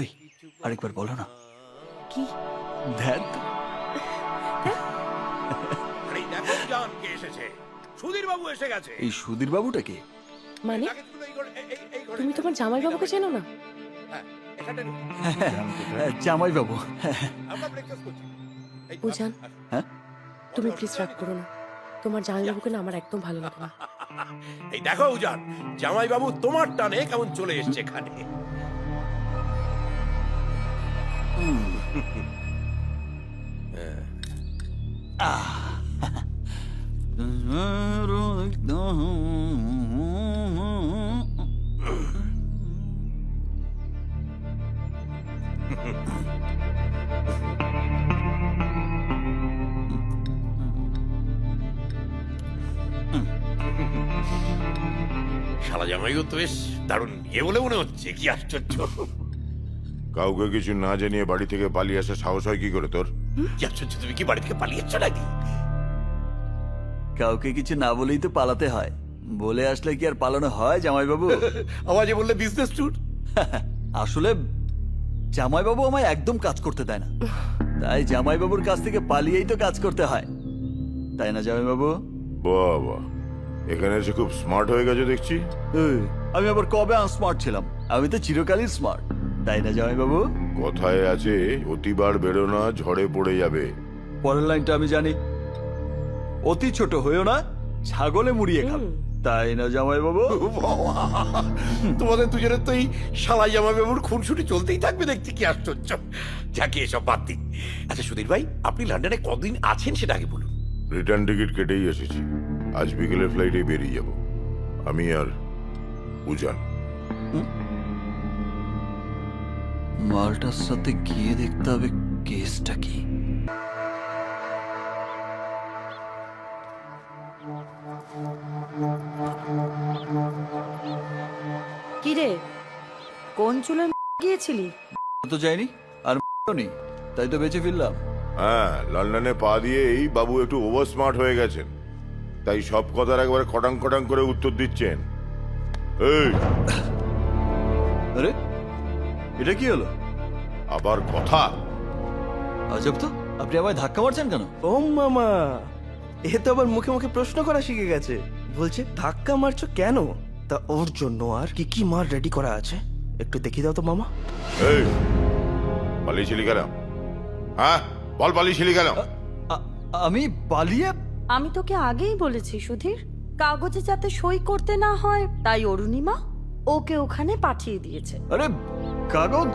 এই আরেকবার বলো না। কি? ধ্যান তো। আরে দেখো জান কে এসেছে, সুধীর বাবু এসে গেছে। এই সুধীর বাবুটা কে? মানে লাগেজগুলো এই ঘরে তুমি তোমার জামাই বাবুকে চেনো না? হ্যাঁ, এখানটা নিন। জামাই বাবু। আমরা ব্রেকফাস্ট করছি। এই, বুঝান, হ্যাঁ তুমি প্লিজ রাগ করো না। তোমার জামাই বাবুকে না আমার একদম ভালো লাগে না। এই দেখো উজান, জামাই বাবু তোমার টানে কেমন চলে এসেছে এখানে। শালা জামাইও তো বেশ দারুণ ইয়ে বলে মনে হচ্ছে, কি আশ্চর্য। কাউকে কিছু না জানিয়ে বাড়ি থেকে পালিয়ে আসার সাহস হয় কি করে তোর? কি আশ্চর্য, তুমি কি বাড়ি থেকে পালিয়েছ নাকি? কাউকে কিছু না বলেই তো পালাতে হয়, বলে আসলে কি আর পালানো হয় জামাই বাবু? আওয়াজে বললে বিজনেস ট্যুর। আসলে জামাই বাবু আমায় একদম কাজ করতে দেয় না, তাই জামাই বাবুর কাছ থেকে পালিয়েই তো কাজ করতে হয়, তাই না জামাই বাবু? বাবা, এখানে এসে খুব স্মার্ট হয়ে গেছে দেখছি। আমি আবার কবে আনস্মার্ট ছিলাম? আমি তো চিরকালই স্মার্ট, তাই না জামাই বাবু? কথায় আছে অতিবার বেরো না, ঝড়ে পড়ে যাবে। পরের লাইনটা আমি জানি, অতি ছোট হয়েও না, ছাগলে মুড়িয়ে খাবে, তাই না জামাই বাবু? তোমাদের দুজনের তো এই শালা জামাই বাবুর খুনসুটি চলতেই থাকবে দেখছি, কি আশ্চর্য। যাকে এসব বাদ দিন। আচ্ছা সুধীর ভাই, আপনি লন্ডনে কতদিন আছেন সেটা আগে বলুন। রিটার্ন টিকিট কেটেই এসেছি, আজ বিকেলের ফ্লাইটে বেরিয়ে যাব। আমি আর উজান। মালটার সাথে গিয়ে দেখতে হবে কেসটা কি। কি রে, কোন চুলে গিয়েছিলি? তো যাইনি আর নেই, তাই তো বেঁচে ফিরলাম। হ্যাঁ, লন্ডনে পা দিয়েই বাবু একটু ওভার স্মার্ট হয়ে গেছেন, তাই সব কথার একবারে কটাং কটাং করে উত্তর দিচ্ছেন। এই আরে এটা কি হলো? আবার কথা? আজব তো, আপনি আমায় ধাক্কা মারছেন কেন? ও মামা, এ তো আবার মুখে মুখে প্রশ্ন করা শিখে গেছে। বলছে ধাক্কা মারছো কেন? তা ওর জন্য আর কি কি মার রেডি করা আছে, একটু দেখিয়ে দাও তো মামা। এই পালিয়েছিলি কেন? হ্যাঁ বল, পালিয়েছিলি কেন? আমি পালিয়ে? আমি তোকে আগেই বলেছি সুধীর, কাগজে যাতে সই করতে না হয়, তাই অরুণিমা ওকে ওখানে পাঠিয়ে দিয়েছে। আরে কাগজ